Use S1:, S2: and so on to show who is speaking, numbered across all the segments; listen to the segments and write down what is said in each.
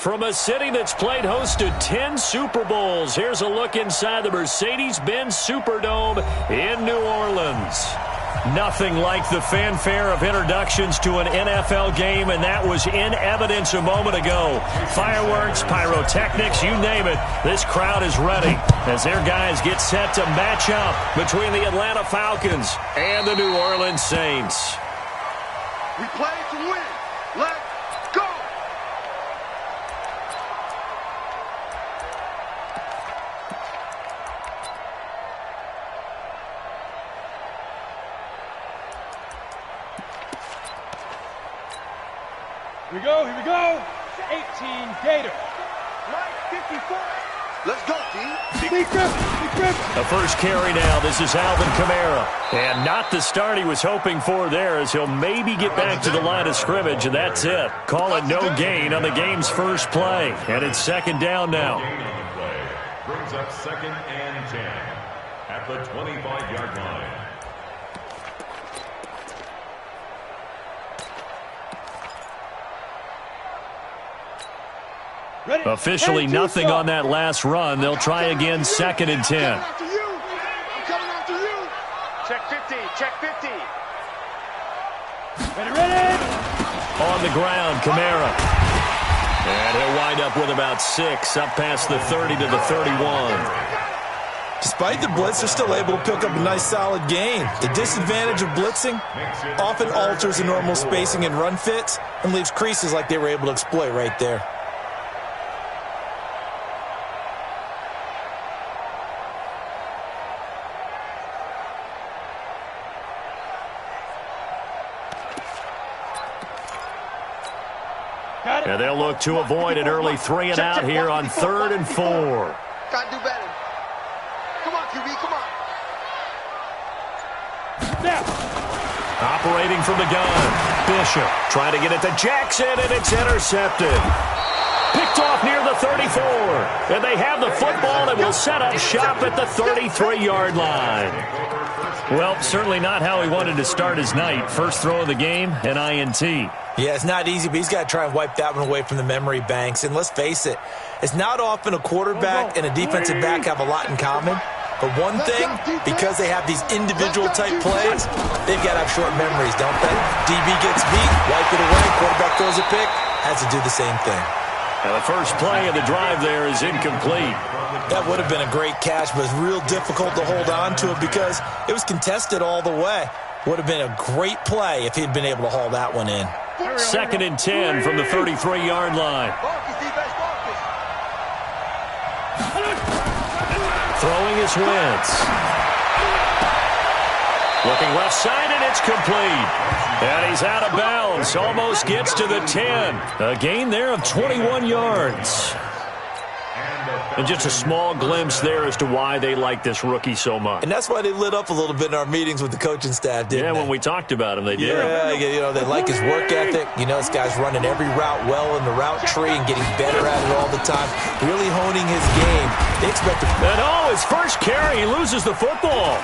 S1: From a city that's played host to 10 Super Bowls, here's a look inside the Mercedes-Benz Superdome in New Orleans. Nothing like the fanfare of introductions to an NFL game, and that was in evidence a moment ago. Fireworks, pyrotechnics, you name it, this crowd is ready as their guys get set to match up between the Atlanta Falcons and the New Orleans Saints.
S2: We play to win. Let's go!
S3: Here we go. 18 Gator.
S2: Right 54. Let's go, D.
S3: Big grip.
S1: The first carry now. This is Alvin Kamara. And not the start he was hoping for there, as he'll maybe get back to the line of scrimmage, and that's it. Call it no gain on the game's first play. And it's second down now.
S4: Brings up 2nd and 10 at the 25-yard line.
S1: Officially nothing on that last run. They'll try again, 2nd and 10.
S2: I'm coming after you. Check 50. Check 50.
S3: Ready.
S1: On the ground, Kamara. And he'll wind up with about 6, up past the 30 to the 31.
S5: Despite the blitz, they're still able to pick up a nice, solid gain. The disadvantage of blitzing often alters the normal spacing and run fits and leaves creases like they were able to exploit right there.
S1: And they'll look to avoid an early 3 and out here on 3rd and 4.
S2: Gotta do better. Come on, QB, come on.
S1: Operating from the gun, Bishop trying to get it to Jackson, and it's intercepted. Picked off near the 34. And they have the football and will set up shop at the 33-yard line. Well, certainly not how he wanted to start his night. First throw of the game, an INT.
S5: Yeah, it's not easy, but he's got to try and wipe that one away from the memory banks. And let's face it, it's not often a quarterback and a defensive back have a lot in common. But one thing, because they have these individual-type plays, they've got to have short memories, don't they? DB gets beat, wipe it away, quarterback throws a pick, has to do the same thing.
S1: And the first play of the drive there is incomplete.
S5: That would have been a great catch, but it's real difficult to hold on to it because it was contested all the way. Would have been a great play if he'd been able to haul that one in.
S1: 2nd and 10 from the 33-yard line. Throwing his Wentz. Looking left side, and it's complete. And he's out of bounds. Almost gets to the 10. A gain there of 21 yards. And just a small glimpse there as to why they like this rookie so much.
S5: And that's why they lit up a little bit in our meetings with the coaching staff, didn't they?
S1: When we talked about him, they did.
S5: Yeah, you know, they like his work ethic. You know, this guy's running every route well in the route tree and getting better at it all the time, really honing his game. They expect to...
S1: And his first carry, he loses the football.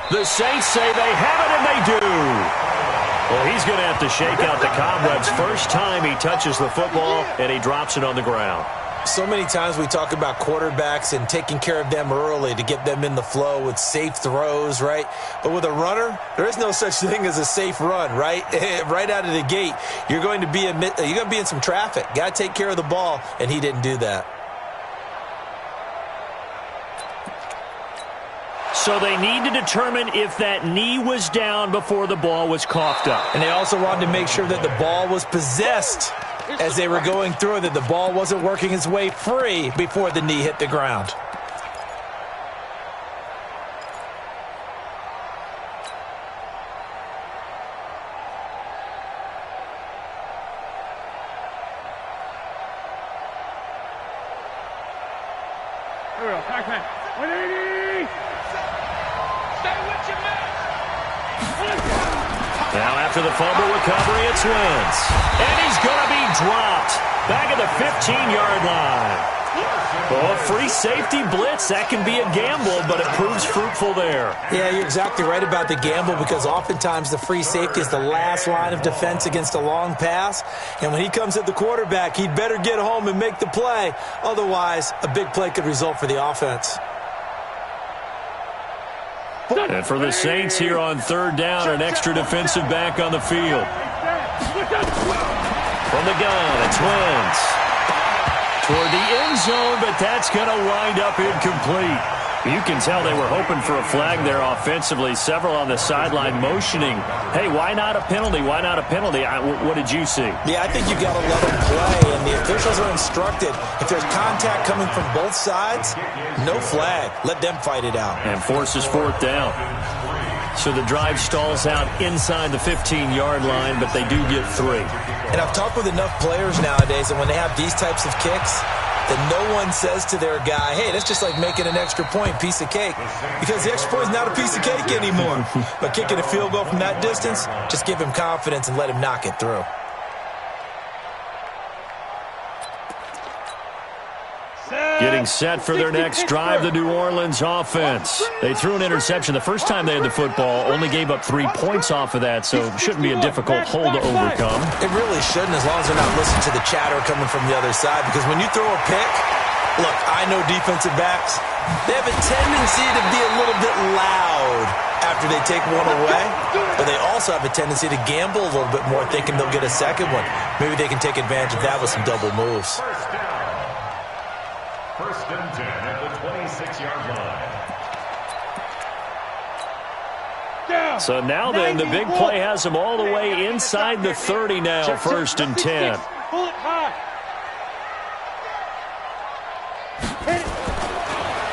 S1: The Saints say they have it, and they do. Well, he's going to have to shake out the cobwebs first time he touches the football, and he drops it on the ground.
S5: So many times we talk about quarterbacks and taking care of them early to get them in the flow with safe throws, right? But with a runner, there is no such thing as a safe run, right? Right out of the gate, you're going to be in some traffic. Got to take care of the ball, and he didn't do that.
S1: So they need to determine if that knee was down before the ball was coughed up.
S5: And they also wanted to make sure that the ball was possessed as they were going through, that the ball wasn't working its way free before the knee hit the ground.
S3: Here we go, Pac-Man. 180! Stay with your man!
S1: Now after the fumble recovery, it's Wentz. And he's going to be dropped back at the 15-yard line. Oh, free safety blitz, that can be a gamble, but it proves fruitful there.
S5: Yeah, you're exactly right about the gamble because oftentimes the free safety is the last line of defense against a long pass. And when he comes at the quarterback, he'd better get home and make the play. Otherwise, a big play could result for the offense.
S1: And for the Saints here on third down, an extra defensive back on the field. From the gun, it's Wentz. Toward the end zone, but that's going to wind up incomplete. You can tell they were hoping for a flag there offensively. Several on the sideline motioning, hey, why not a penalty? Why not a penalty? What did you see?
S5: Yeah, I think you've got to let them play, and the officials are instructed. If there's contact coming from both sides, no flag. Let them fight it out.
S1: And forces fourth down. So the drive stalls out inside the 15-yard line, but they do get 3.
S5: And I've talked with enough players nowadays that when they have these types of kicks, that no one says to their guy, hey, that's just like making an extra point, piece of cake. Because the extra point is not a piece of cake anymore. But kicking a field goal from that distance, just give him confidence and let him knock it through.
S1: Getting set for their next drive, the New Orleans offense. They threw an interception the first time they had the football, only gave up 3 points off of that, so it shouldn't be a difficult hole to overcome.
S5: It really shouldn't, as long as they're not listening to the chatter coming from the other side, because when you throw a pick, look, I know defensive backs, they have a tendency to be a little bit loud after they take one away, but they also have a tendency to gamble a little bit more, thinking they'll get a second one. Maybe they can take advantage of that with some double moves.
S4: First and 10 at the 26-yard line.
S1: So now then, the big play has them all the way inside the 30 now, first and 10.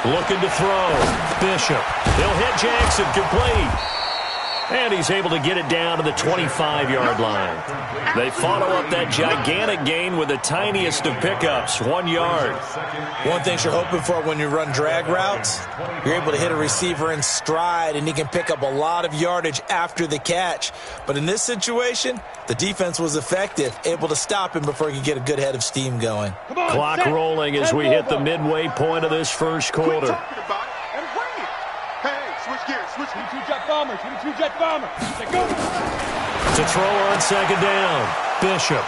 S1: Looking to throw. Bishop. He'll hit Jackson, complete. And he's able to get it down to the 25-yard line. They follow up that gigantic gain with the tiniest of pickups, 1 yard.
S5: One thing you're hoping for when you run drag routes, you're able to hit a receiver in stride, and he can pick up a lot of yardage after the catch. But in this situation, the defense was effective, able to stop him before he could get a good head of steam going.
S1: Clock rolling as we hit the midway point of this first quarter.
S3: Jet bomber, 22 jet bomber. Go.
S1: To throw on second down, Bishop.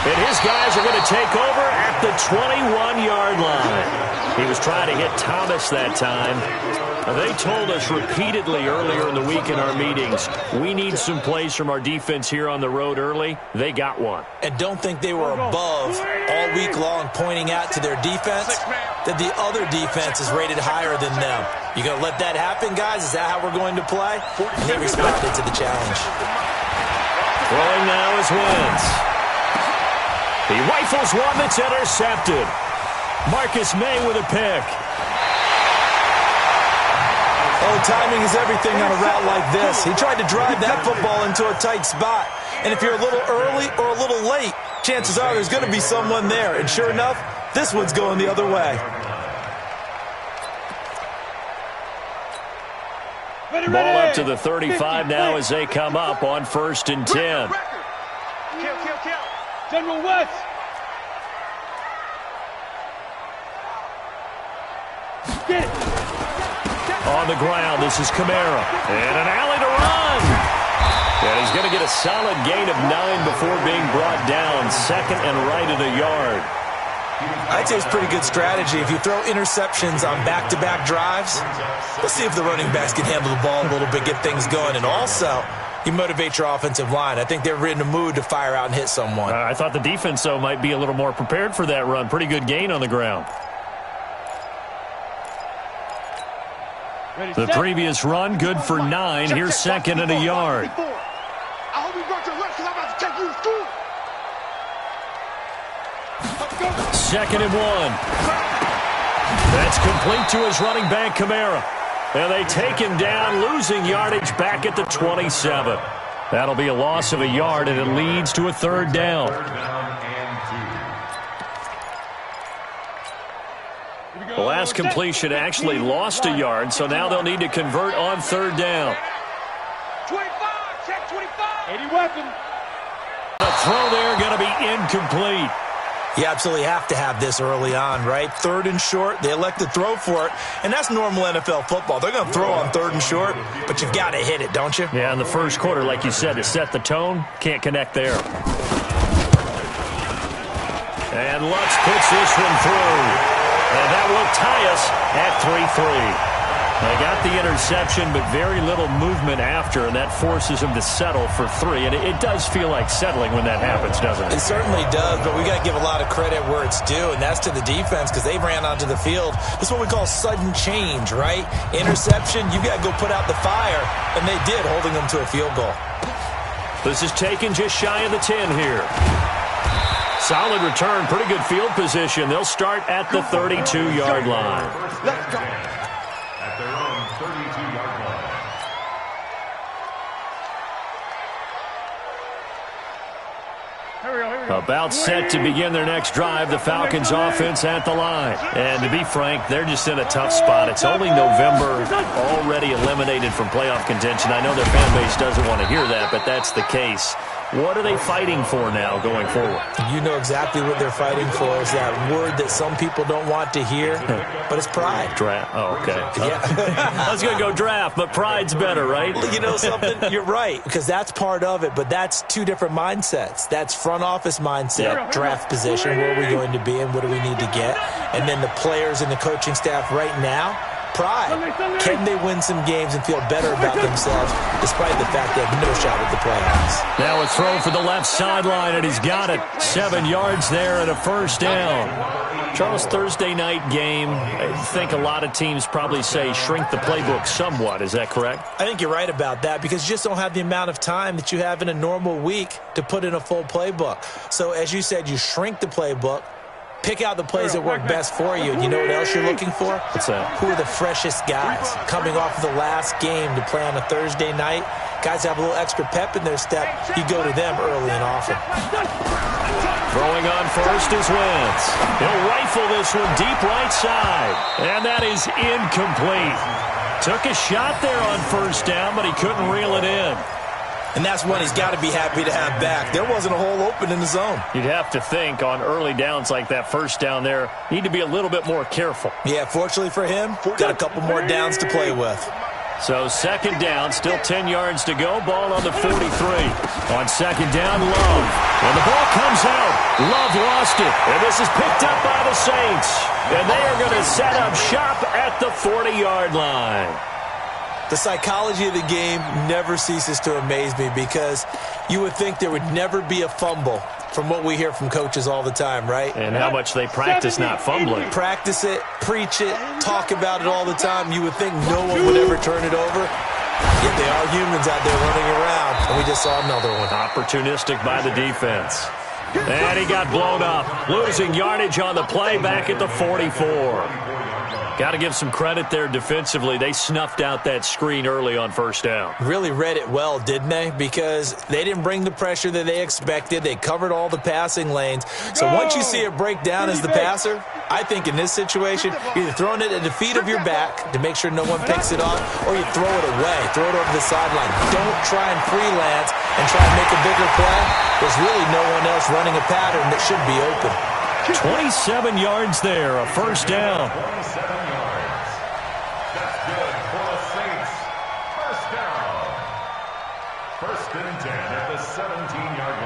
S1: And his guys are going to take over at the 21-yard line. He was trying to hit Thomas that time. Now, they told us repeatedly earlier in the week in our meetings, we need some plays from our defense here on the road early. They got one.
S5: And don't think they were above all week long pointing out to their defense that the other defense is rated higher than them. You going to let that happen, guys? Is that how we're going to play? And they responded to the challenge.
S1: Throwing now is Wentz. He rifles one that's intercepted. Marcus May with a pick.
S5: Oh, timing is everything on a route like this. He tried to drive that football into a tight spot. And if you're a little early or a little late, chances are there's going to be someone there. And sure enough, this one's going the other way.
S1: Ball up to the 35 now as they come up on first and 10.
S3: Kill. General West. Get it.
S1: On the ground, this is Kamara. And an alley to run. And he's going to get a solid gain of 9 before being brought down. Second and right at a yard.
S5: I'd say it's pretty good strategy. If you throw interceptions on back-to-back drives, let's see if the running backs can handle the ball a little bit, get things going. And also, you motivate your offensive line. I think they're in a mood to fire out and hit someone.
S1: I thought the defense, though, might be a little more prepared for that run. Pretty good gain on the ground. The previous run, good for 9. Here's second and a yard.
S2: I hope you brought your left because I'm about to take you to school.
S1: Second and 1. That's complete to his running back, Kamara. And they take him down, losing yardage back at the 27. That'll be a loss of a yard, and it leads to a third down. The last completion actually lost a yard, so now they'll need to convert on third down.
S3: 25, check 25. 80 weapon.
S1: The throw there going to be incomplete.
S5: You absolutely have to have this early on, right? 3rd and short, they elect to throw for it, and that's normal NFL football. They're going to throw on 3rd and short, but you've got to hit it, don't you?
S1: Yeah, in the first quarter, like you said, to set the tone, can't connect there. And Lutz puts this one through, and that will tie us at 3-3. They got the interception, but very little movement after, and that forces him to settle for 3. And it does feel like settling when that happens, doesn't it?
S5: It certainly does, but we got to give a lot of credit where it's due, and that's to the defense because they ran onto the field. This is what we call sudden change, right? Interception, you got to go put out the fire, and they did, holding them to a field goal.
S1: This is taken just shy of the 10 here. Solid return, pretty good field position. They'll start at the 32-yard line.
S2: Let's go.
S4: At their own 32-yard line.
S3: Here we go.
S1: About set to begin their next drive, the Falcons offense at the line. And to be frank, they're just in a tough spot. It's only November, already eliminated from playoff contention. I know their fan base doesn't want to hear that, but that's the case. What are they fighting for now going forward?
S5: You know exactly what they're fighting for is that word that some people don't want to hear, but it's pride.
S1: Draft. Oh, okay.
S5: Yeah.
S1: I was going to go draft, but pride's better, right?
S5: You know something? You're right, because that's part of it, but that's two different mindsets. That's front office mindset, draft position, where are we going to be and what do we need to get? And then the players and the coaching staff right now, pride. Can they win some games and feel better about themselves despite the fact they have no shot at the playoffs?
S1: Now a throw for the left sideline, and he's got it. 7 yards there and a first down. Charles, Thursday night game, I think a lot of teams probably say shrink the playbook somewhat. Is that correct?
S5: I think you're right about that because you just don't have the amount of time that you have in a normal week to put in a full playbook. So as you said, you shrink the playbook. Pick out the plays that work best for you. And you know what else you're looking for?
S1: What's that?
S5: Who are the freshest guys coming off of the last game to play on a Thursday night? Guys have a little extra pep in their step. You go to them early and often.
S1: Throwing on first is Wentz. He'll rifle this one deep right side. And that is incomplete. Took a shot there on first down, but he couldn't reel it in.
S5: And that's one he's got to be happy to have back. There wasn't a hole open in the zone.
S1: You'd have to think on early downs like that first down there, need to be a little bit more careful.
S5: Yeah, fortunately for him, got a couple more downs to play with.
S1: So second down, still 10 yards to go. Ball on the 43. On second down, Love. And the ball comes out. Love lost it. And this is picked up by the Saints. And they are going to set up shop at the 40-yard line.
S5: The psychology of the game never ceases to amaze me because you would think there would never be a fumble from what we hear from coaches all the time, right?
S1: And how much they practice not fumbling.
S5: Practice it, preach it, talk about it all the time. You would think no one would ever turn it over. Yet they are humans out there running around, and we just saw another one.
S1: Opportunistic by the defense. And he got blown up. Losing yardage on the play back at the 44. Got to give some credit there defensively. They snuffed out that screen early on first down.
S5: Really read it well, didn't they? Because they didn't bring the pressure that they expected. They covered all the passing lanes. So once you see it break down as the passer, I think in this situation, you're either throwing it at the feet of your back to make sure no one picks it off, or you throw it away, throw it over the sideline. Don't try and freelance and try and make a bigger play. There's really no one else running a pattern that should be open.
S1: 27 yards there, a first down.
S4: 27 yards. That's good for the Saints. First down. First and 10 at the 17-yard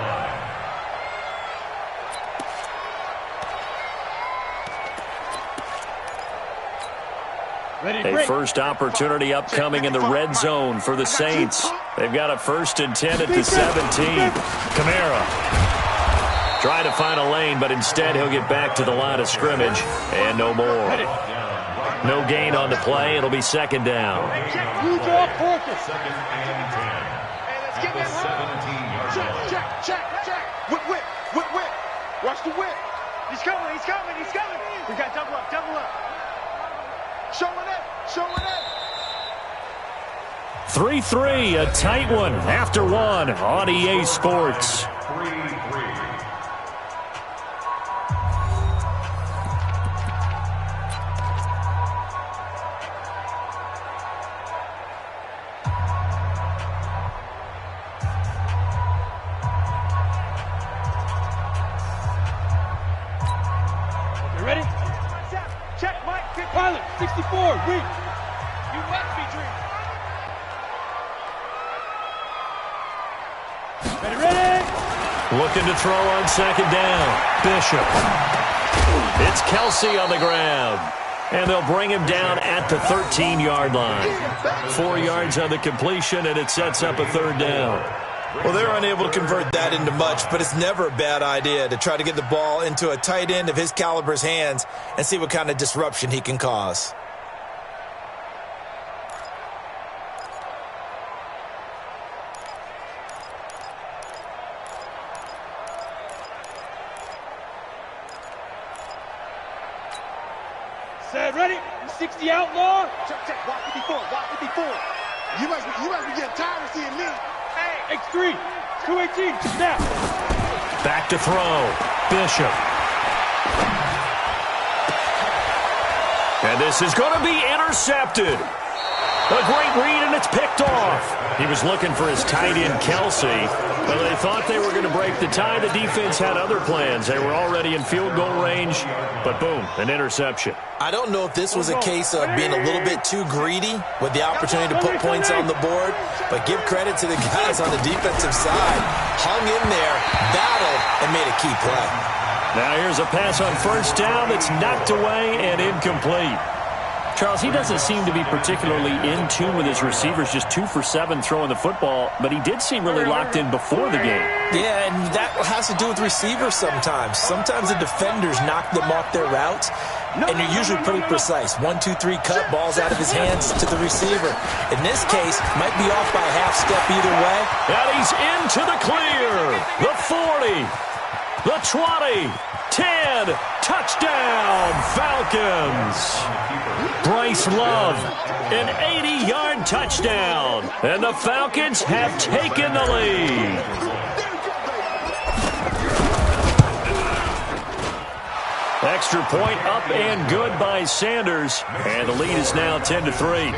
S4: line.
S1: A first opportunity upcoming in the red zone for the Saints. They've got a first and 10 at the 17. Kamara trying to find a lane, but instead he'll get back to the line of scrimmage and no more. No gain on the play. It'll be second down.
S4: Second and 10 at the 17-yard line.
S2: Check. Whip. Watch the whip. He's coming. We got double up. Showing up.
S1: 3-3, a tight one after one on EA Sports.
S4: 3-3.
S3: 54, reach. You must be dreaming. Ready.
S1: Looking to throw on second down. Bishop. It's Kelsey on the ground. And they'll bring him down at the 13-yard line. 4 yards on the completion, and it sets up a third down.
S5: Well, they're unable to convert that into much, but it's never a bad idea to try to get the ball into a tight end of his caliber's hands and see what kind of disruption he can cause.
S3: Set, ready. 60 outlaw.
S2: Check. Walk 54. You must be getting tired of seeing me.
S3: X3, 218, snap.
S1: Back to throw. Bishop. And this is going to be intercepted. A great read, and it's picked off. He was looking for his tight end, Kelsey, but they thought they were going to break the tie. The defense had other plans. They were already in field goal range, but boom, an interception.
S5: I don't know if this was a case of being a little bit too greedy with the opportunity to put points on the board, but give credit to the guys on the defensive side. Hung in there, battled, and made a key play.
S1: Now here's a pass on first down that's knocked away and incomplete. Charles, he doesn't seem to be particularly in tune with his receivers, just 2 for 7 throwing the football, but he did seem really locked in before the game.
S5: Yeah, and that has to do with receivers sometimes. Sometimes the defenders knock them off their routes, and you're usually pretty precise. 1, 2, 3, cut, balls out of his hands to the receiver. In this case, might be off by a half step either way.
S1: And he's into the clear. The 40, the 20, 10, touchdown, Falcons. Bryce Love, an 80-yard touchdown, and the Falcons have taken the lead. Extra point up and good by Sanders, and the lead is now 10-3.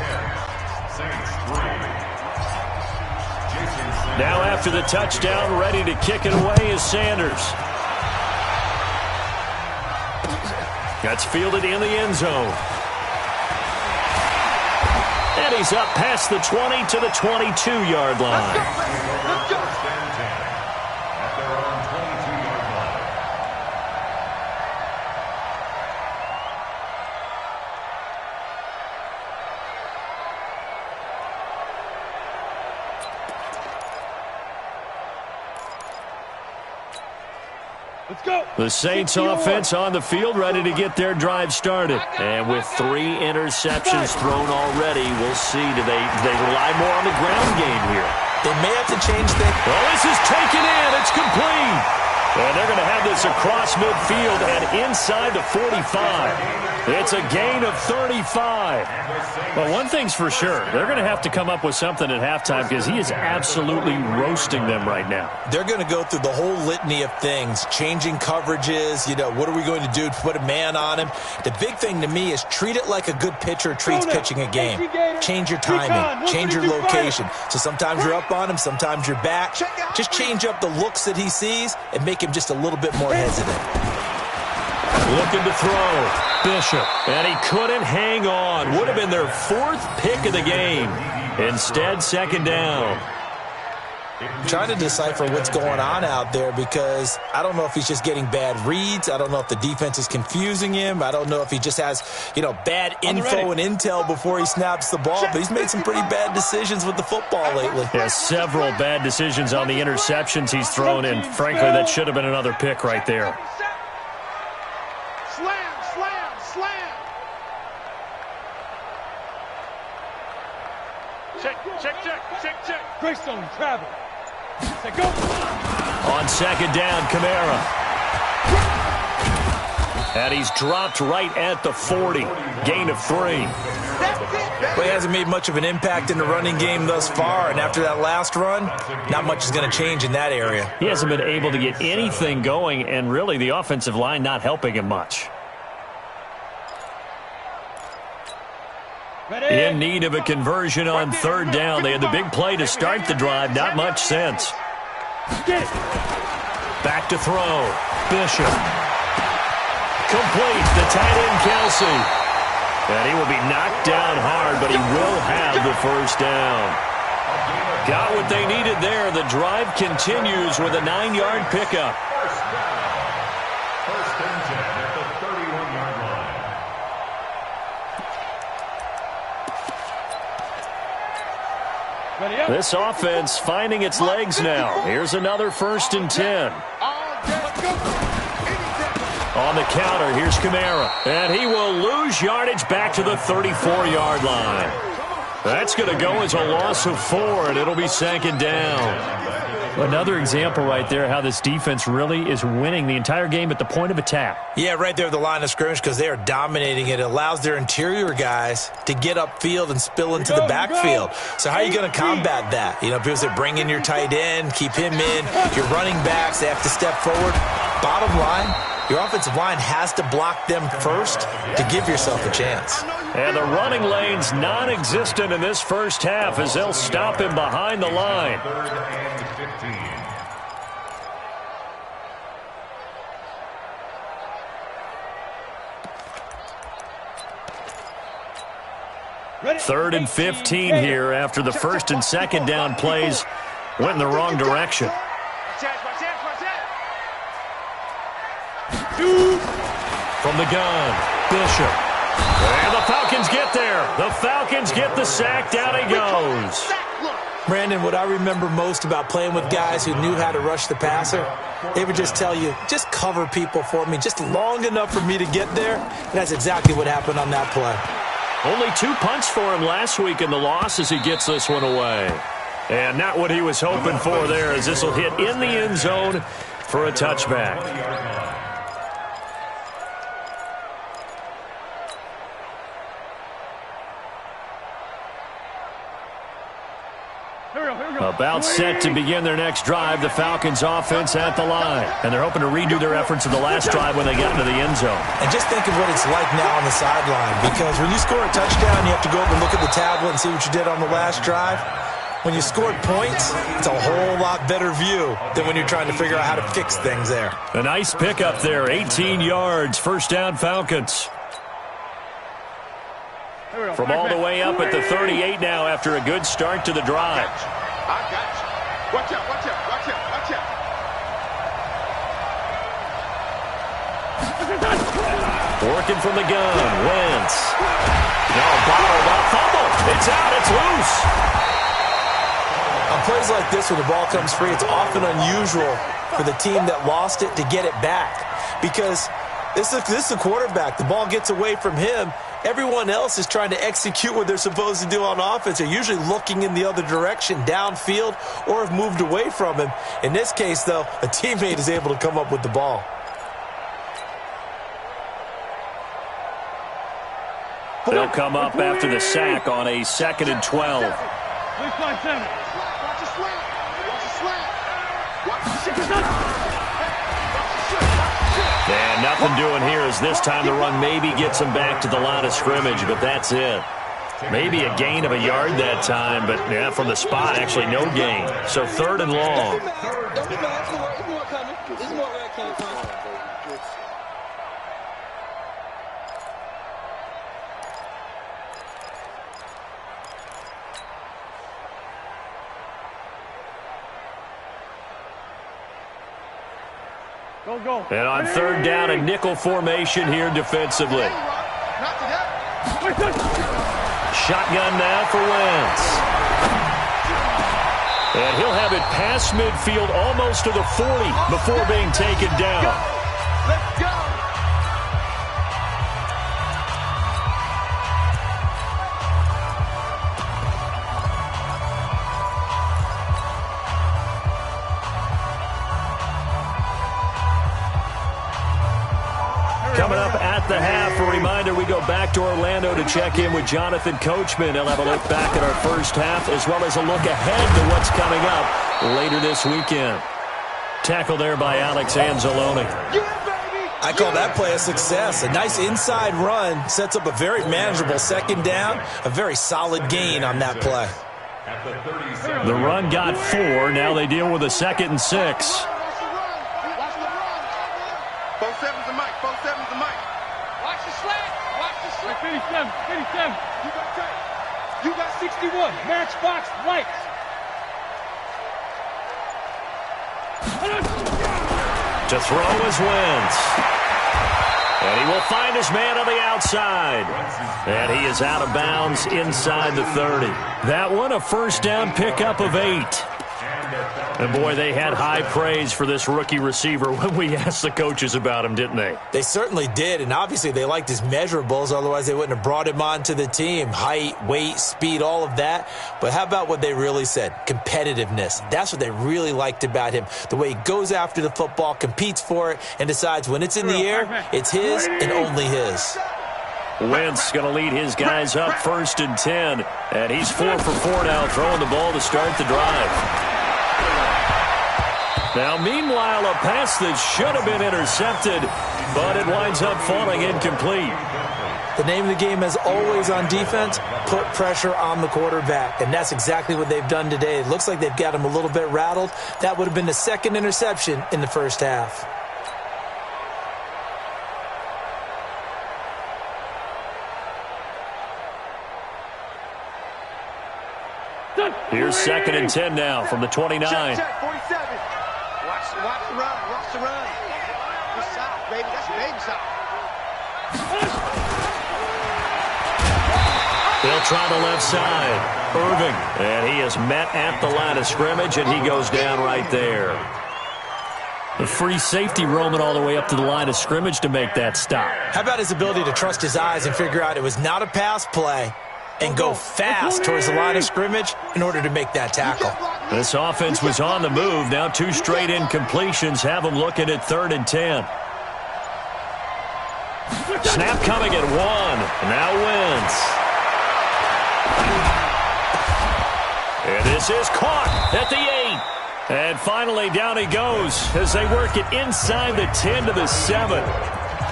S1: Now after the touchdown, ready to kick it away is Sanders. That's fielded in the end zone. And he's up past the 20 to the 22-yard line.
S2: Let's go.
S4: At their own 22-yard line.
S3: Let's go.
S1: The Saints offense on the field, ready to get their drive started. And with 3 interceptions thrown already, we'll see. Do they rely more on the ground game here?
S5: They may have to change things.
S1: Well, this is taken in. It's complete. And they're going to have this across midfield and inside the 45. It's a gain of 35. Well, one thing's for sure. They're going to have to come up with something at halftime because he is absolutely roasting them right now.
S5: They're going to go through the whole litany of things, changing coverages, what are we going to do to put a man on him? The big thing to me is treat it like a good pitcher treats pitching a game. Change your timing, change your location. So sometimes you're up on him, sometimes you're back. Just change up the looks that he sees and make him just a little bit more hesitant.
S1: Looking to throw. Bishop. And he couldn't hang on. Would have been their 4th pick of the game. Instead, second down.
S5: I'm trying to decipher what's going on out there because I don't know if he's just getting bad reads. I don't know if the defense is confusing him. I don't know if he just has, bad info and intel before he snaps the ball. But he's made some pretty bad decisions with the football lately.
S1: Yeah, several bad decisions on the interceptions he's thrown in. Frankly, that should have been another pick right there.
S2: Slam.
S3: Break zone, travel. Set, go.
S1: On second down, Kamara. And he's dropped right at the 40. Gain of 3.
S5: Well, he hasn't made much of an impact in the running game thus far, and after that last run, not much is going to change in that area.
S1: He hasn't been able to get anything going, and really the offensive line not helping him much. In need of a conversion on third down. They had the big play to start the drive. Not much sense. Back to throw. Bishop. Complete. The tight end, Kelsey. And he will be knocked down hard, but he will have the first down. Got what they needed there. The drive continues with a 9-yard pickup.
S4: First down. First and 10 at the 31-yard line.
S1: This offense finding its legs now. Here's another first and 10. On the counter, here's Kamara. And he will lose yardage back to the 34-yard line. That's going to go as a loss of 4, and it'll be second down.
S6: Another example right there how this defense really is winning the entire game at the point of attack.
S5: Yeah, right there at the line of scrimmage because they are dominating it. It allows their interior guys to get upfield and spill into the backfield. So how are you going to combat that? You know, because they bring in your tight end, keep him in. Your running backs, they have to step forward. Bottom line, your offensive line has to block them first to give yourself a chance.
S1: And the running lane's non-existent in this first half as they'll stop him behind the line.
S4: 3rd and 15.
S1: 3rd and 15 here after the first and second down plays went in the wrong direction. From the gun, Bishop. And the Falcons get there. The Falcons get the sack. Down he goes.
S5: Brandon, what I remember most about playing with guys who knew how to rush the passer, they would just tell you, just cover people for me, just long enough for me to get there. And that's exactly what happened on that play.
S1: Only 2 punts for him last week in the loss as he gets this one away. And not what he was hoping for there as this will hit in the end zone for a touchback. About set to begin their next drive, the Falcons offense at the line. And they're hoping to redo their efforts of the last drive when they got into the end zone.
S5: And just think of what it's like now on the sideline, because when you score a touchdown, you have to go over and look at the tablet and see what you did on the last drive. When you scored points, it's a whole lot better view than when you're trying to figure out how to fix things there.
S1: A nice pickup there, 18 yards, first down Falcons. From all the way up at the 38 now after a good start to the drive.
S2: I got you. Watch out, watch out, watch out, watch out.
S1: Working from the gun, Wentz. No, bottled up, fumble. It's out, it's loose.
S5: On plays like this when the ball comes free, it's often unusual for the team that lost it to get it back. Because this is the quarterback. The ball gets away from him. Everyone else is trying to execute what they're supposed to do on offense. They're usually looking in the other direction, downfield, or have moved away from him. In this case, though, a teammate is able to come up with the ball.
S1: They'll come up after the sack on a 2nd and 12.
S2: Watch the slant. Watch the slant. Watch the slant.
S1: And nothing doing here as this time the run maybe gets him back to the line of scrimmage, but that's it. Maybe a gain of a yard that time, but yeah, from the spot, actually no gain. So 3rd and long. And on 3rd down, a nickel formation here defensively. Shotgun now for Wentz. And he'll have it past midfield almost to the 40 before being taken down.
S2: Let's go.
S1: Coming up at the half, a reminder, we go back to Orlando to check in with Jonathan Coachman. He'll have a look back at our first half as well as a look ahead to what's coming up later this weekend. Tackle there by Alex Anzalone.
S5: I call that play a success. A nice inside run sets up a very manageable 2nd down, a very solid gain on that play.
S1: The run got 4. Now they deal with a 2nd and 6.
S3: Watch the slant. Watch the slant. 57. 57.
S2: You got tight. You got
S3: 61. Matchbox lights.
S1: To throw is Wentz. And he will find his man on the outside. And he is out of bounds inside the 30. That one, a first down pickup of 8. And, boy, they had high praise for this rookie receiver when we asked the coaches about him, didn't they?
S5: They certainly did, and obviously they liked his measurables. Otherwise, they wouldn't have brought him onto the team. Height, weight, speed, all of that. But how about what they really said? Competitiveness. That's what they really liked about him. The way he goes after the football, competes for it, and decides when it's in the air, it's his and only his.
S1: Wentz going to lead his guys up 1st and 10. And he's 4 for 4 now, throwing the ball to start the drive. Now, meanwhile, a pass that should have been intercepted, but it winds up falling incomplete.
S5: The name of the game, as always on defense, put pressure on the quarterback, and that's exactly what they've done today. It looks like they've got him a little bit rattled. That would have been the second interception in the first half.
S1: Here's 2nd and 10 now from the 29.
S2: check, 47. Watch the run. Watch the run. Good side, baby. That's a baby side.
S1: They'll try the left side. Irving. And he is met at the line of scrimmage, and he goes down right there. The free safety roaming all the way up to the line of scrimmage to make that stop.
S5: How about his ability to trust his eyes and figure out it was not a pass play and go fast towards the line of scrimmage in order to make that tackle?
S1: This offense was on the move. Now 2 straight incompletions have them looking at 3rd and 10. Snap coming at 1. Now Wentz. And this is caught at the 8. And finally down he goes as they work it inside the 10 to the 7.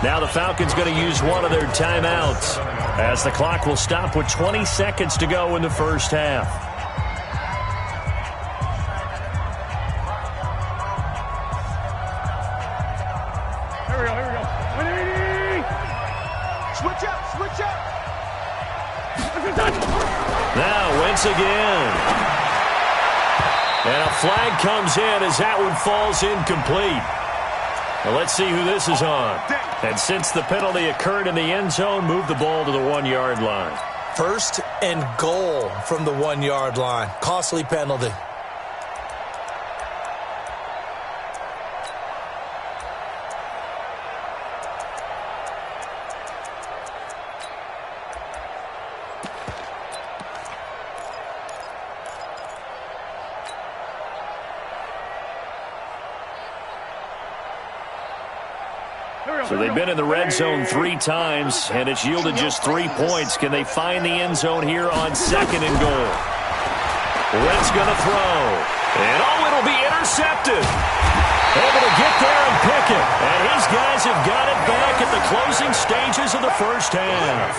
S1: Now the Falcons going to use one of their timeouts as the clock will stop with 20 seconds to go in the first half.
S3: Here we go. 180.
S2: Switch up.
S1: Now Wentz again. And a flag comes in as that one falls incomplete. Well, let's see who this is on. And since the penalty occurred in the end zone, move the ball to the 1-yard line.
S5: 1st and goal from the 1-yard line. Costly penalty.
S1: So they've been in the red zone 3 times, and it's yielded just 3 points. Can they find the end zone here on 2nd and goal? Wentz going to throw. And, it'll be intercepted. Able to get there and pick it. And his guys have got it back at the closing stages of the first half.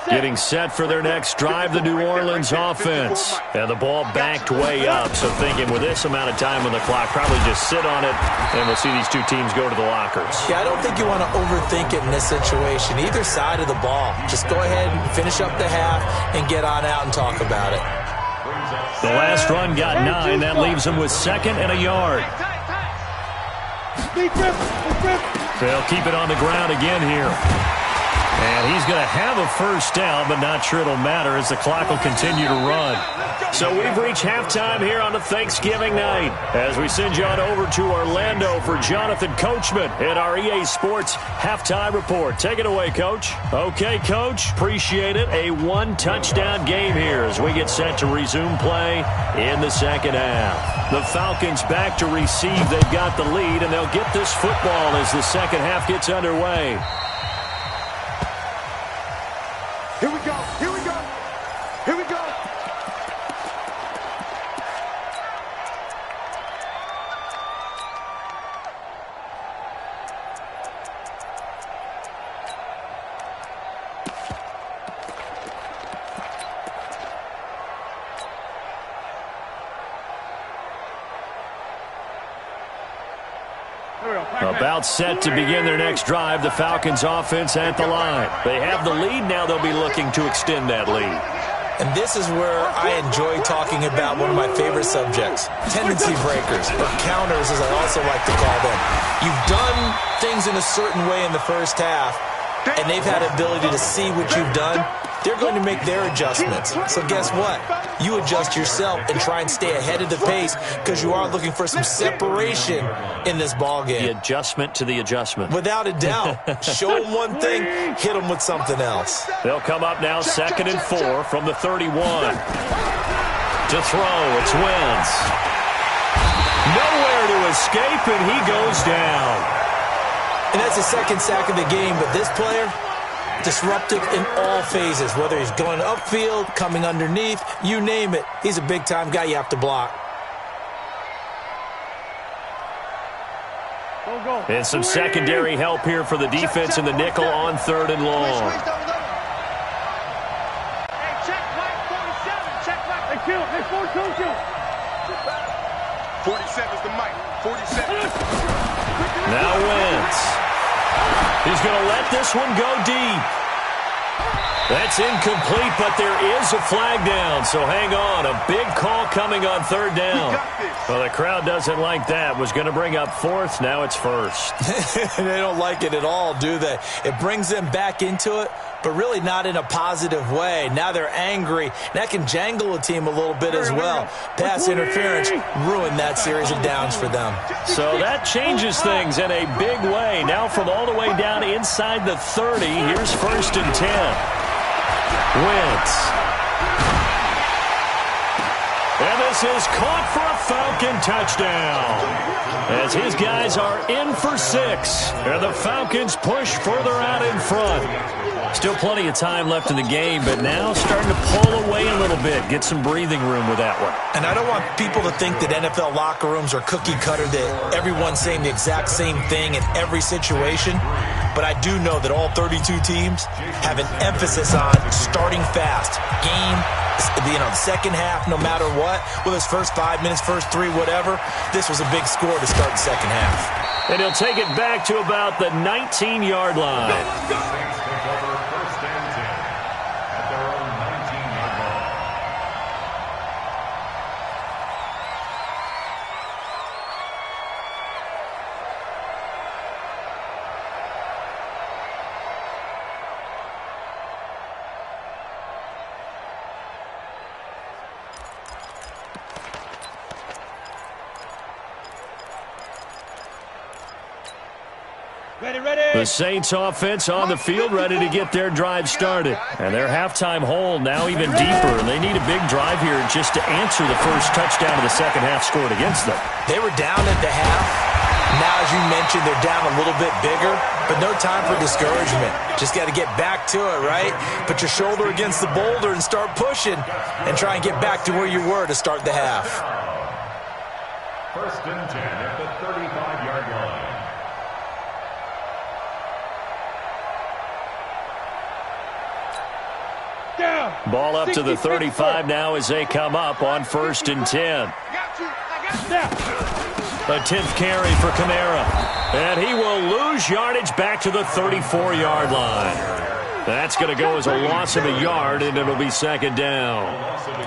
S1: Getting set for their next drive, the New Orleans offense. And the ball backed way up. So thinking with this amount of time on the clock, probably just sit on it, and we'll see these 2 teams go to the lockers.
S5: Yeah, I don't think you want to overthink it in this situation. Either side of the ball. Just go ahead and finish up the half and get on out and talk about it.
S1: The last run got 9. That leaves them with 2nd and a yard. They'll keep it on the ground again here. And he's going to have a first down, but not sure it'll matter as the clock will continue to run. So we've reached halftime here on the Thanksgiving night as we send you on over to Orlando for Jonathan Coachman in our EA Sports Halftime Report. Take it away, Coach. Okay, Coach. Appreciate it. A 1-touchdown game here as we get set to resume play in the second half. The Falcons back to receive. They've got the lead, and they'll get this football as the second half gets underway.
S2: Here we go.
S1: About set to begin their next drive, the Falcons offense at the line. They have the lead. Now they'll be looking to extend that lead.
S5: And this is where I enjoy talking about one of my favorite subjects, tendency breakers, or counters as I also like to call them. You've done things in a certain way in the first half, and they've had the ability to see what you've done. They're going to make their adjustments. So guess what? You adjust yourself and try and stay ahead of the pace because you are looking for some separation in this ballgame.
S1: The adjustment to the adjustment.
S5: Without a doubt. Show them one thing, hit them with something else.
S1: They'll come up now 2nd and 4 from the 31. To throw, it's Wentz. Nowhere to escape, and he goes down.
S5: And that's the second sack of the game, but this player, disruptive in all phases, whether he's going upfield, coming underneath, you name it. He's a big-time guy you have to block.
S1: And some secondary help here for the defense in the nickel on 3rd and long.
S2: Hey, check right, 47. Check right.
S3: Hey, kill. Hey,
S2: 47 is the mic. 47.
S1: Now Wentz. He's going to let this one go deep. That's incomplete, but there is a flag down, so hang on. A big call coming on 3rd down. Well, the crowd doesn't like that. Was going to bring up 4th, now it's 1st.
S5: They don't like it at all, do they? It brings them back into it, but really not in a positive way. Now they're angry. That can jangle a team a little bit as well. Pass interference ruined that series of downs for them.
S1: So that changes things in a big way. Now from all the way down inside the 30, here's 1st and 10. Wentz. And this is caught for a Falcon touchdown. As his guys are in for 6. And the Falcons push further out in front. Still plenty of time left in the game, but now starting to pull away a little bit. Get some breathing room with that one.
S5: And I don't want people to think that NFL locker rooms are cookie cutter, that everyone's saying the exact same thing in every situation. But I do know that all 32 teams have an emphasis on starting fast. Game, the second half, no matter what, whether it's first 5 minutes, first 3, whatever, this was a big score to start the second half.
S1: And he'll take it back to about the 19-yard line. The Saints offense on the field, ready to get their drive started. And their halftime hole now even deeper. And they need a big drive here just to answer the first touchdown of the second half scored against them.
S5: They were down at the half. Now, as you mentioned, they're down a little bit bigger, but no time for discouragement. Just got to get back to it, right? Put your shoulder against the boulder and start pushing and try and get back to where you were to start the half.
S4: 1st and 10 at the 35-yard line.
S1: Ball up to the 35 now as they come up on 1st and 10. A 10th carry for Kamara. And he will lose yardage back to the 34-yard line. That's going to go as a loss of a yard, and it'll be 2nd down.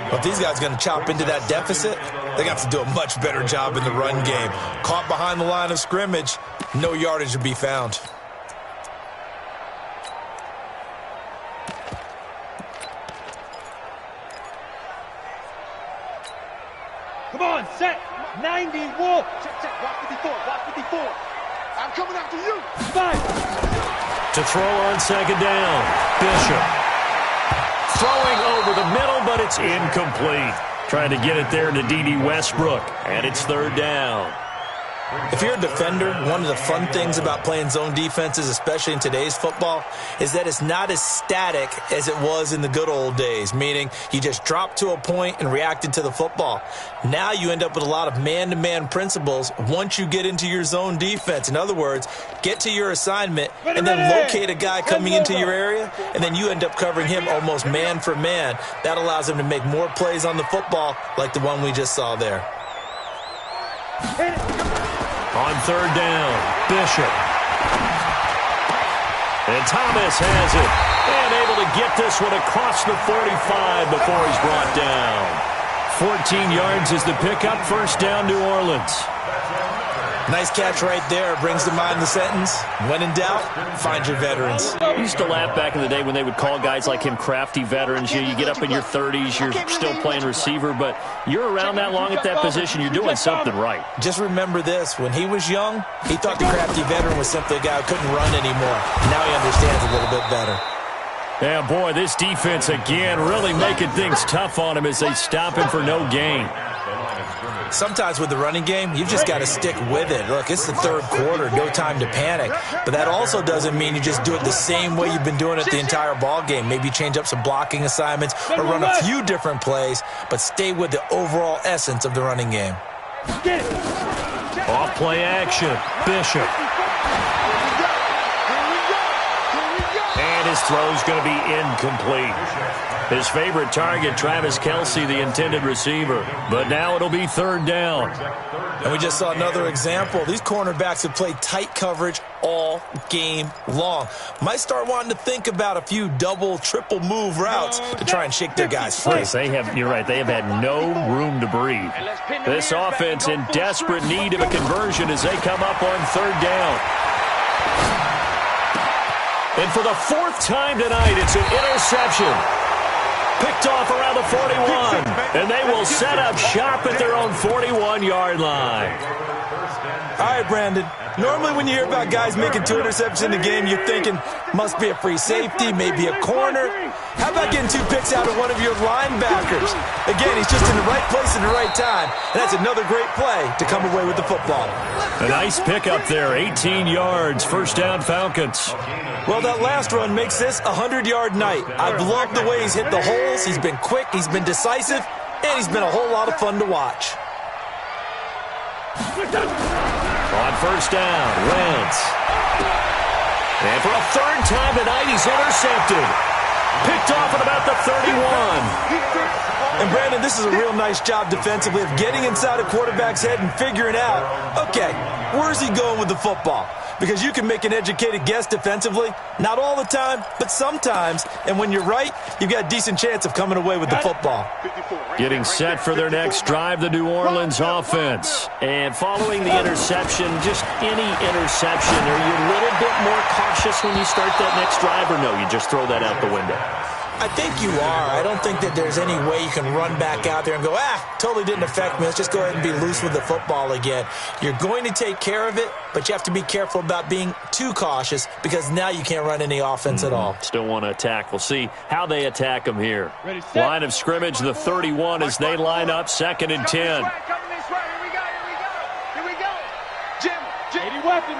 S5: Well, if these guys are going to chop into that deficit, they got to do a much better job in the run game. Caught behind the line of scrimmage, no yardage to be found.
S3: Come on, set. 90, wolf.
S2: Check. Watch 54. Watch 54. I'm coming after you.
S3: 5.
S1: To throw on 2nd down. Bishop. Throwing over the middle, but it's incomplete. Trying to get it there to D.D. Westbrook, and it's 3rd down.
S5: If you're a defender, one of the fun things about playing zone defenses, especially in today's football, is that it's not as static as it was in the good old days, meaning you just dropped to a point and reacted to the football. Now you end up with a lot of man-to-man principles once you get into your zone defense. In other words, get to your assignment and then locate a guy coming into your area, and then you end up covering him almost man for man. That allows him to make more plays on the football like the one we just saw there.
S1: On third down, Bishop. And Thomas has it. And able to get this one across the 45 before he's brought down. 14 yards is the pickup. First down, New Orleans.
S5: Nice catch right there. Brings to mind the sentence, when in doubt, find your veterans.
S6: I used to laugh back in the day when they would call guys like him crafty veterans. You get up in your 30s, you're still playing receiver, but you're around that long at that position, you're doing something right.
S5: Just remember this. When he was young, he thought the crafty veteran was simply a guy who couldn't run anymore. Now he understands a little bit better.
S1: Yeah, boy, this defense again really making things tough on him as they stop him for no gain.
S5: Sometimes with the running game, you've just got to stick with it. Look, it's the third quarter, no time to panic. But that also doesn't mean you just do it the same way you've been doing it the entire ball game. Maybe change up some blocking assignments or run a few different plays, but stay with the overall essence of the running game.
S1: Off play action, Bishop. And his throw's going to be incomplete. His favorite target, Travis Kelce, the intended receiver. But now it'll be third down.
S5: And we just saw another example. These cornerbacks have played tight coverage all game long. Might start wanting to think about a few double, triple move routes to try and shake their guys free.
S1: Yes, you're right, they have had no room to breathe. This offense in desperate need of a conversion as they come up on third down. And for the fourth time tonight, it's an interception. Picked off around the 41. And they will set up shop at their own 41-yard line.
S5: All right, Brandon. Normally when you hear about guys making 2 interceptions in the game, you're thinking, must be a free safety, maybe a corner. How about getting 2 picks out of one of your linebackers? Again, he's just in the right place at the right time. And that's another great play to come away with the football.
S1: A nice pickup there, 18 yards, first down Falcons.
S5: Well, that last run makes this a 100-yard night. I've loved the way he's hit the holes. He's been quick, he's been decisive, and he's been a whole lot of fun to watch.
S1: On first down, Wentz. And for a third time tonight, he's intercepted. Picked off at about the 31.
S5: And, Brandon, this is a real nice job defensively of getting inside a quarterback's head and figuring out, okay, where's he going with the football? Because you can make an educated guess defensively. Not all the time, but sometimes. And when you're right, you've got a decent chance of coming away with the football.
S1: Getting set for their next drive, the New Orleans offense. And following the interception, just any interception, are you a little bit more cautious when you start that next drive, or no, you just throw that out the window?
S5: I think you are. I don't think that there's any way you can run back out there and go, totally didn't affect me. Let's just go ahead and be loose with the football again. You're going to take care of it, but you have to be careful about being too cautious because now you can't run any offense at all.
S1: Still want to attack. We'll see how they attack them here. Line of scrimmage, the 31 as they line up, 2nd and 10.
S2: Here we go. Jim.
S3: 80 weapon.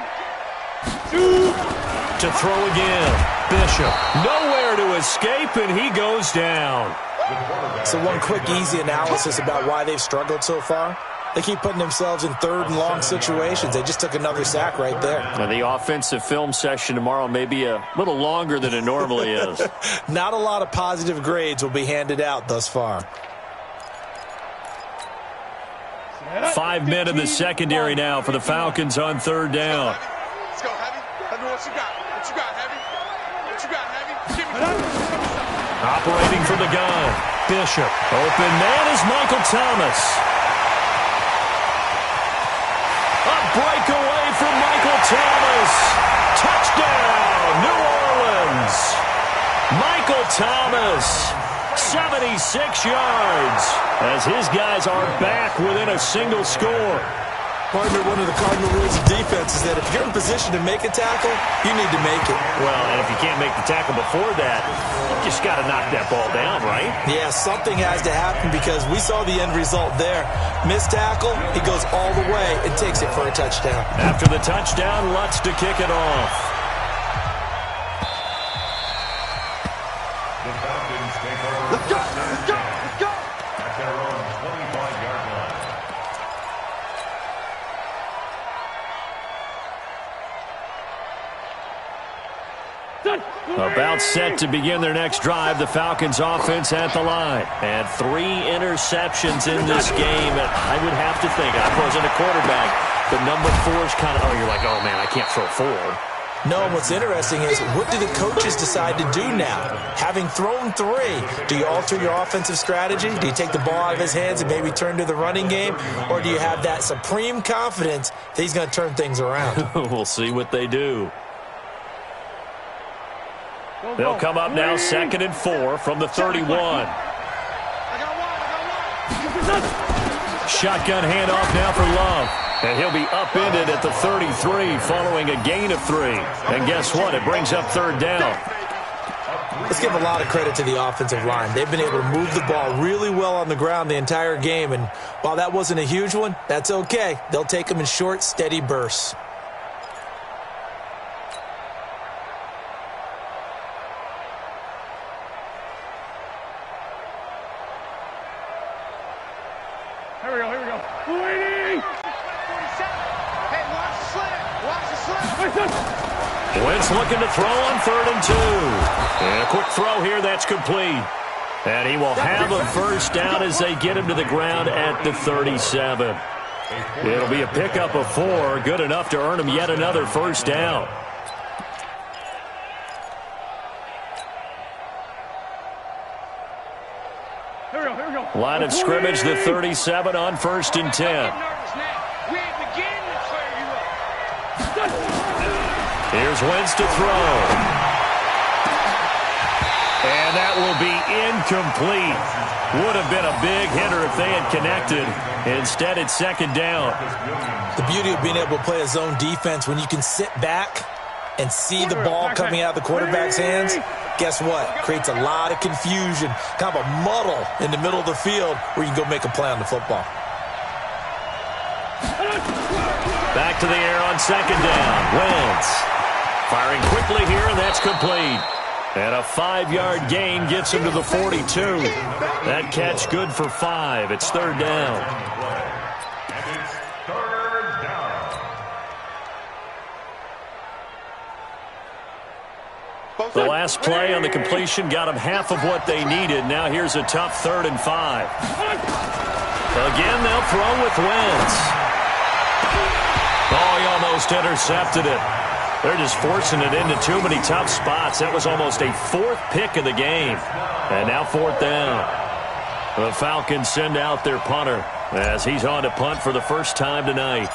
S1: To throw again. Bishop, nowhere to escape, and he goes down.
S5: So one quick, easy analysis about why they've struggled so far. They keep putting themselves in third and long situations. They just took another sack right there.
S1: Now, the offensive film session tomorrow may be a little longer than it normally is.
S5: Not a lot of positive grades will be handed out thus far.
S1: 5 men in the secondary now for the Falcons on third down.
S2: Let's go, Heavy. Heavy, what you got? What you got, Heavy? What you got, Heavy? Give me.
S1: Operating from the gun, Bishop. Open man is Michael Thomas. A breakaway from Michael Thomas. Touchdown, New Orleans. Michael Thomas, 76 yards, as his guys are back within a single score.
S5: Partner, one of the cardinal rules of defense is that if you're in position to make a tackle, you need to make it.
S1: Well, and if you can't make the tackle before that, you just got to knock that ball down, right?
S5: Yeah, something has to happen because we saw the end result there. Missed tackle, he goes all the way and takes it for a touchdown.
S1: After the touchdown, Lutz to kick it off.
S4: The Falcons take over.
S2: Let's go. Let's go. Let's go.
S4: At their own 25-yard line.
S1: About set to begin their next drive, the Falcons offense at the line. And 3 interceptions in this game. And I would have to think, if I wasn't a quarterback, but number 4 is kind of, oh, you're like, oh, man, I can't throw 4.
S5: No, and what's interesting is, what do the coaches decide to do now? Having thrown 3, do you alter your offensive strategy? Do you take the ball out of his hands and maybe turn to the running game? Or do you have that supreme confidence that he's going to turn things around?
S1: We'll see what they do. They'll come up now 2nd and 4 from the 31. Shotgun handoff now for Love. And he'll be upended at the 33 following a gain of 3. And guess what? It brings up 3rd down.
S5: Let's give a lot of credit to the offensive line. They've been able to move the ball really well on the ground the entire game. And while that wasn't a huge one, that's okay. They'll take them in short, steady bursts.
S3: Here we go. Waiting!
S2: Hey, watch the slant. Watch the slant.
S1: Wentz looking to throw on 3rd and 2. And a quick throw here, that's complete. And he will have a first down as they get him to the ground at the 37. It'll be a pickup of 4, good enough to earn him yet another first down.
S3: Here we go.
S1: Line of scrimmage, the 37 on 1st and 10. Here's Wentz to throw. And that will be incomplete. Would have been a big hitter if they had connected. Instead, it's 2nd down.
S5: The beauty of being able to play a zone defense, when you can sit back and see the ball coming out of the quarterback's hands, guess what? Creates a lot of confusion, kind of a muddle in the middle of the field where you can go make a play on the football.
S1: Back to the air on 2nd down. Wentz firing quickly here, and that's complete. And a 5-yard gain gets him to the 42. That catch good for 5. It's 3rd down.
S4: And it's 3rd down.
S1: The last play on the completion got them half of what they needed. Now here's a tough 3rd and 5. Again, they'll throw with Wentz. Oh, he almost intercepted it. They're just forcing it into too many tough spots. That was almost a 4th pick of the game. And now 4th down. The Falcons send out their punter as he's on to punt for the first time tonight.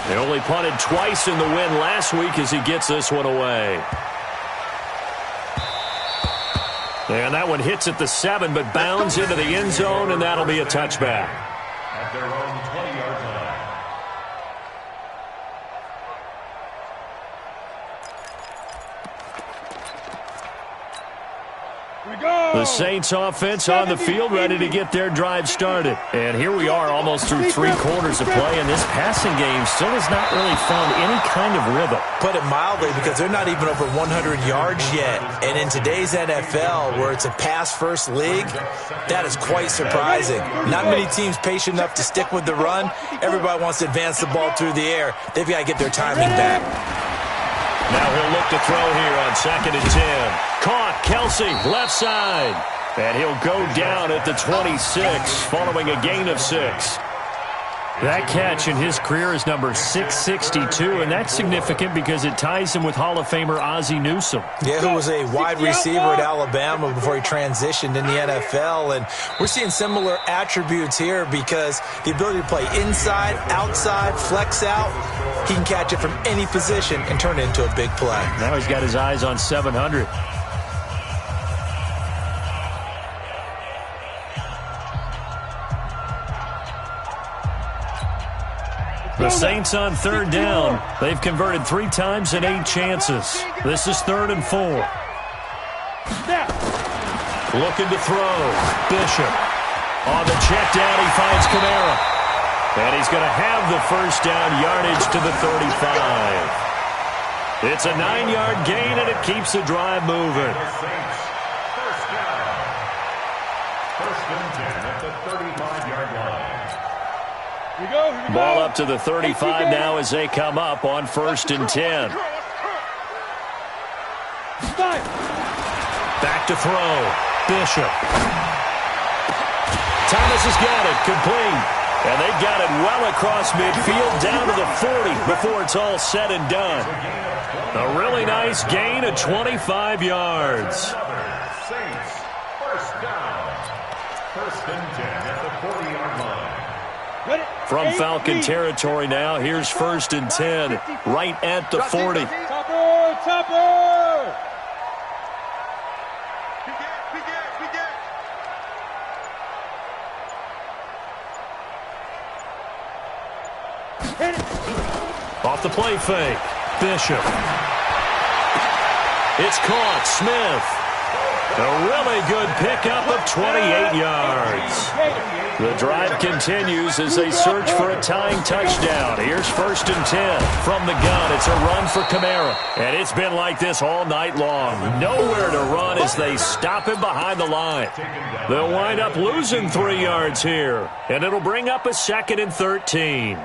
S1: They only punted twice in the win last week as he gets this one away. And that one hits at the 7, but bounds into the end zone, and that'll be a touchback.
S4: At their own 20-yard line.
S1: The Saints offense on the field, ready to get their drive started. And here we are almost through 3 quarters of play, and this passing game still has not really found any kind of rhythm.
S5: Put it mildly, because they're not even over 100 yards yet. And in today's NFL, where it's a pass-first league, that is quite surprising. Not many teams patient enough to stick with the run. Everybody wants to advance the ball through the air. They've got to get their timing back.
S1: Now he'll look to throw here on 2nd and 10. Caught, Kelsey, left side. And he'll go down at the 26 following a gain of 6. That catch in his career is number 662, and that's significant because it ties him with Hall of Famer Ozzie Newsome.
S5: Yeah, who was a wide receiver at Alabama before he transitioned in the NFL. And we're seeing similar attributes here because the ability to play inside, outside, flex out, he can catch it from any position and turn it into a big play.
S1: Now he's got his eyes on 700. The Saints on 3rd down. They've converted 3 times in 8 chances. This is 3rd and 4. Looking to throw. Bishop. On the check down, he finds Kamara. And he's going to have the first down yardage to the 35. It's a 9-yard gain, and it keeps the drive moving.
S4: First down. 1st and 10 at the 35-yard line.
S3: Here we go.
S1: Ball up to the 35 now as they come up on 1st and 10. Back to throw. Bishop. Thomas has got it. Complete. And they got it well across midfield down to the 40 before it's all said and done. A really nice gain of 25 yards.
S4: Saints, first down. First and 10 at the 40-yard line.
S1: From Falcon territory now, here's first and 10 right at the 40.
S3: Topper!
S1: Off the play fake. Bishop. It's caught. Smith. A really good pickup of 28 yards. The drive continues as they search for a tying touchdown. Here's first and 10 from the gun. It's a run for Kamara. And it's been like this all night long. Nowhere to run as they stop him behind the line. They'll wind up losing 3 yards here. And it'll bring up a second and 13.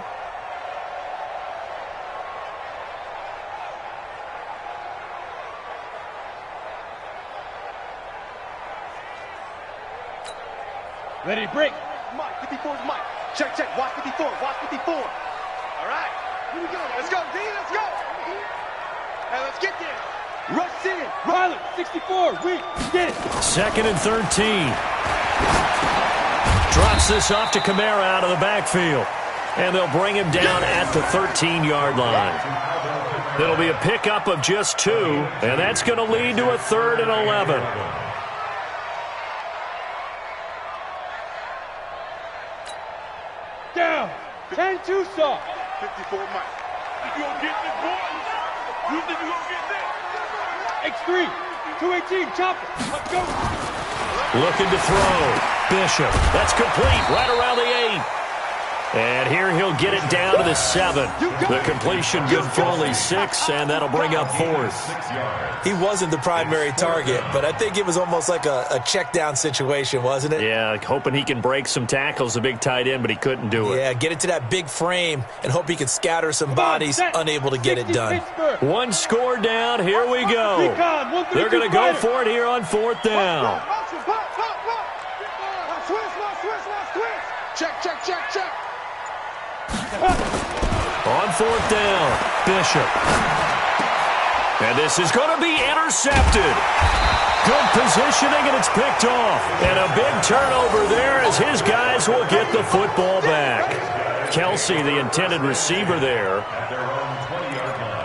S3: Ready, break.
S2: Mike, 54 is Mike. Check, check. Watch 54. Watch 54. All right. Here we go. Let's go, D. Let's go. Hey, let's get there. Rush in.
S3: Riley, 64. We get it.
S1: Second and 13. Drops this off to Kamara out of the backfield. And they'll bring him down at the 13-yard line. It'll be a pickup of just 2, and that's going to lead to a 3rd and 11.
S3: Down. 10-2 soft.
S2: 54 Mike.
S3: You gonna get this, boy? You think you gonna get this? X3. 218. Chopper. Let's go.
S1: Looking to throw. Bishop. That's complete right around the 8. And here he'll get it down to the 7. The completion good for only 6, and that'll bring up 4th.
S5: He wasn't the primary target, but I think it was almost like a check down situation, wasn't it?
S1: Yeah, hoping he can break some tackles, a big tight end, but he couldn't do it.
S5: Yeah, get it to that big frame and hope he can scatter some bodies, unable to get it done.
S1: One score down, here we go. They're going to go for it here on 4th down.
S2: Check, check, check, check.
S1: On 4th down, Bishop. And this is going to be intercepted. Good positioning, and it's picked off. And a big turnover there as his guys will get the football back. Kelsey, the intended receiver there.
S4: At their own 20-yard line.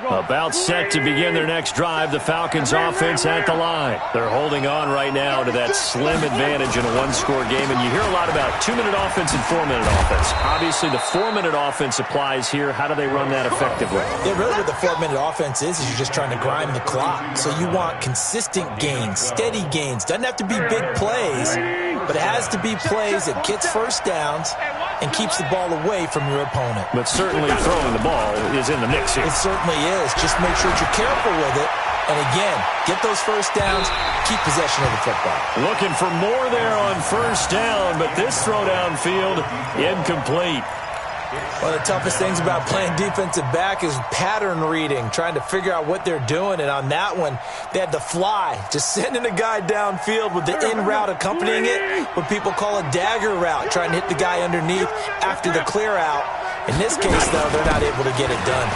S1: About set to begin their next drive, the Falcons offense at the line. They're holding on right now to that slim advantage in a one-score game, and you hear a lot about 2-minute offense and 4-minute offense. Obviously, the 4-minute offense applies here. How do they run that effectively?
S5: Yeah, really what the 4-minute offense is you're just trying to grind the clock. So you want consistent gains, steady gains. Doesn't have to be big plays, but it has to be plays that gets first downs and keeps the ball away from your opponent.
S1: But certainly throwing the ball is in the mix here.
S5: It certainly is. Just make sure that you're careful with it. And again, get those first downs, keep possession of the football.
S1: Looking for more there on first down, but this throw downfield incomplete.
S5: One of the toughest things about playing defensive back is pattern reading, trying to figure out what they're doing. And on that one, they had the fly, just sending a guy downfield with the in route accompanying it, what people call a dagger route, trying to hit the guy underneath after the clear out. In this case, though, they're not able to get it done.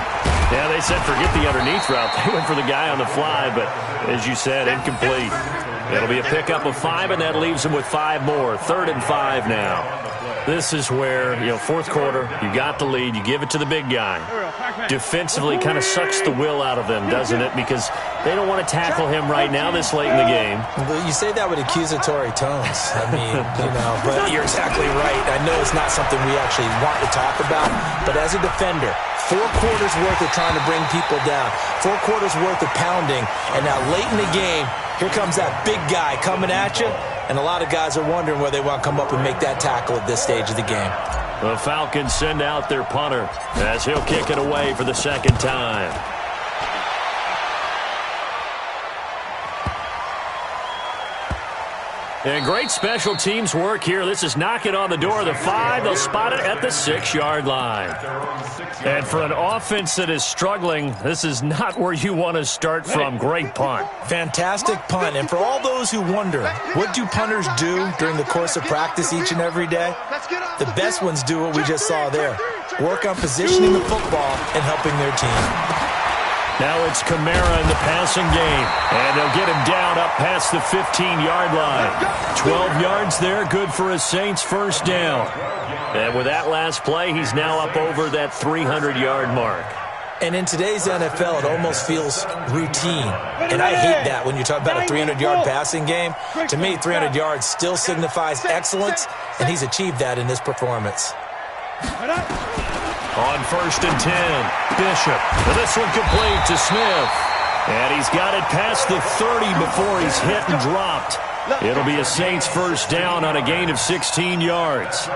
S1: Yeah, they said forget the underneath route. They went for the guy on the fly, but as you said, incomplete. It'll be a pickup of 5, and that leaves them with 5 more. 3rd and 5 now. This is where, fourth quarter, you got the lead, you give it to the big guy. Defensively kind of sucks the will out of them, doesn't it? Because they don't want to tackle him right now this late in the game.
S5: Well, you say that with accusatory tones. I mean, but you're exactly right. I know it's not something we actually want to talk about, but as a defender, 4 quarters worth of trying to bring people down, 4 quarters worth of pounding, and now late in the game, here comes that big guy coming at you, and a lot of guys are wondering whether they want to come up and make that tackle at this stage of the game.
S1: The Falcons send out their punter as he'll kick it away for the second time. And great special teams work here. This is knocking on the door of the 5. They'll spot it at the 6-yard line. And for an offense that is struggling, this is not where you want to start from. Great punt.
S5: Fantastic punt. And for all those who wonder, what do punters do during the course of practice each and every day? The best ones do what we just saw there. Work on positioning the football and helping their team.
S1: Now it's Kamara in the passing game. And they'll get him down up past the 15-yard line. 12 yards there, good for a Saints first down. And with that last play, he's now up over that 300-yard mark.
S5: And in today's NFL, it almost feels routine. And I hate that when you talk about a 300-yard passing game. To me, 300 yards still signifies excellence, and he's achieved that in this performance.
S1: On 1st and 10, Bishop. And this one complete to Smith. And he's got it past the 30 before he's hit and dropped. It'll be a Saints first down on a gain of 16 yards.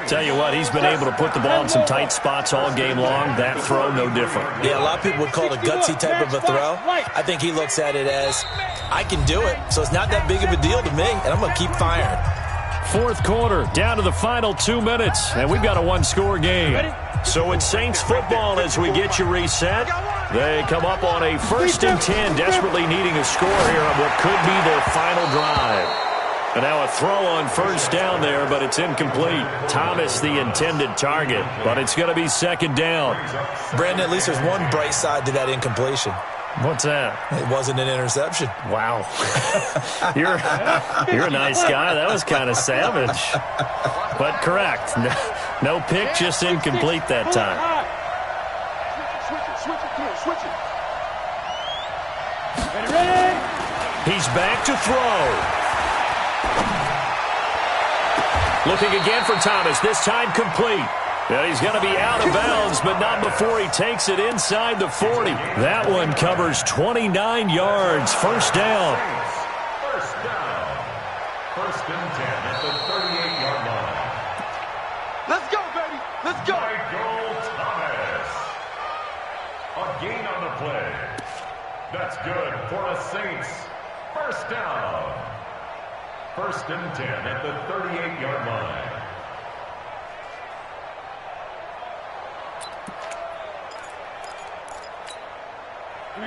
S1: Tell you what, he's been able to put the ball in some tight spots all game long. That throw, no different.
S5: Yeah, a lot of people would call it a gutsy type of a throw. I think he looks at it as, I can do it, so it's not that big of a deal to me, and I'm going to keep firing.
S1: Fourth quarter, down to the final 2 minutes, and we've got a one-score game. So it's Saints football as we get you reset. They come up on a 1st and 10, desperately needing a score here on what could be their final drive. And now a throw on first down there, but it's incomplete. Thomas the intended target, but it's going to be 2nd down.
S5: Brandon, at least there's one bright side to that incompletion.
S1: What's that?
S5: It wasn't an interception.
S1: Wow. You're a nice guy. That was kind of savage. But correct. No pick, just incomplete that time. He's back to throw. Looking again for Thomas, this time complete. And he's going to be out of bounds, but not before he takes it inside the 40. That one covers 29 yards. First down.
S4: First down. 1st and 10 at the 38-yard line.
S2: Let's go, baby. Let's go.
S4: Michael Thomas. A gain on the play. That's good for the Saints. First down. 1st and 10 at the 38-yard line.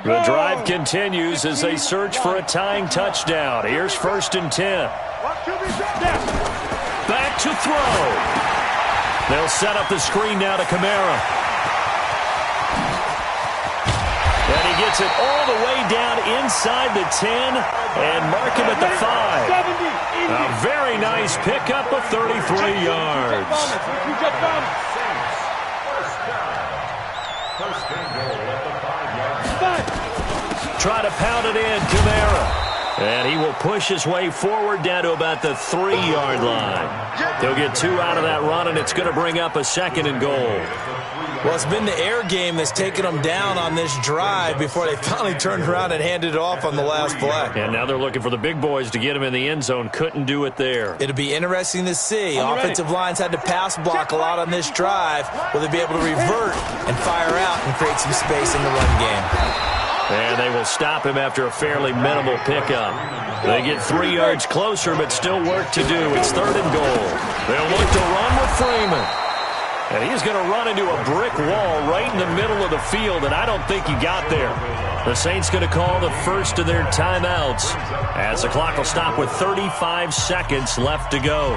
S1: The drive continues as they search for a tying touchdown. Here's 1st and 10. Back to throw. They'll set up the screen now to Kamara. And he gets it all the way down inside the 10 and mark him at the 5. A very nice pickup of 33 yards.
S4: First and goal at the 5-yard line.
S1: Try to pound it in, Kamara. And he will push his way forward down to about the 3-yard line. They'll get 2 out of that run, and it's going to bring up a 2nd and goal.
S5: Well, it's been the air game that's taken them down on this drive before they finally turned around and handed it off on the last play.
S1: And now they're looking for the big boys to get him in the end zone. Couldn't do it there.
S5: It'll be interesting to see. Offensive lines had to pass block a lot on this drive. Will they be able to revert and fire out and create some space in the run game?
S1: And they will stop him after a fairly minimal pickup. They get 3 yards closer, but still work to do. It's 3rd and goal. They'll look to run with Freeman. And he's going to run into a brick wall right in the middle of the field, and I don't think he got there. The Saints going to call the first of their timeouts as the clock will stop with 35 seconds left to go.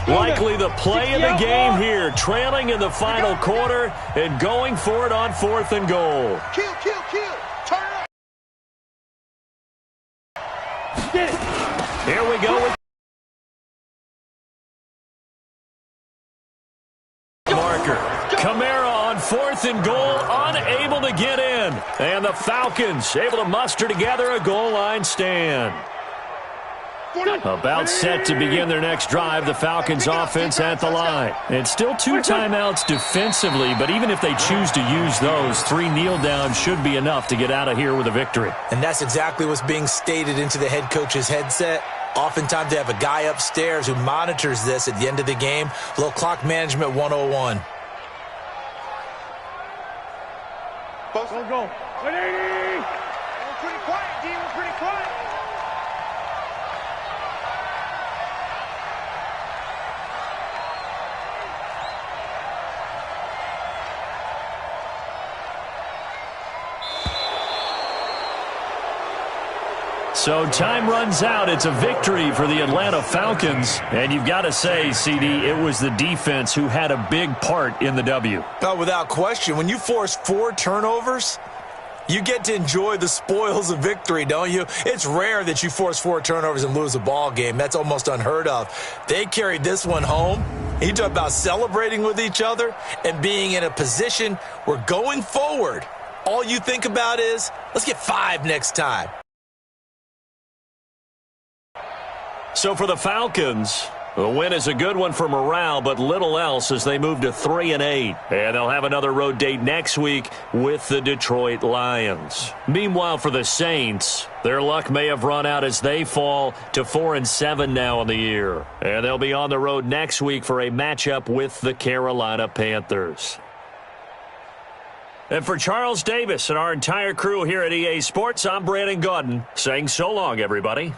S1: Likely the play of the game here, trailing in the final quarter and going for it on 4th and goal.
S2: Kill. Turn it up.
S1: Here we go with marker. Kamara on 4th and goal, unable to get in. And the Falcons able to muster together a goal line stand. About set to begin their next drive, the Falcons offense at the line. It's still 2 timeouts defensively, but even if they choose to use those, 3 kneel downs should be enough to get out of here with a victory.
S5: And that's exactly what's being stated into the head coach's headset. Oftentimes they have a guy upstairs who monitors this at the end of the game. A little clock management 101.
S3: Let's go. 180.
S2: We're pretty quiet, D. We're pretty quiet.
S1: So time runs out. It's a victory for the Atlanta Falcons. And you've got to say, CD, it was the defense who had a big part in the W.
S5: Oh, without question. When you force 4 turnovers, you get to enjoy the spoils of victory, don't you? It's rare that you force 4 turnovers and lose a ball game. That's almost unheard of. They carried this one home. You talk about celebrating with each other and being in a position where going forward, all you think about is, let's get 5 next time.
S1: So for the Falcons, the win is a good one for morale, but little else as they move to 3-8. And they'll have another road date next week with the Detroit Lions. Meanwhile, for the Saints, their luck may have run out as they fall to 4-7 now in the year. And they'll be on the road next week for a matchup with the Carolina Panthers. And for Charles Davis and our entire crew here at EA Sports, I'm Brandon Gaudin saying so long, everybody.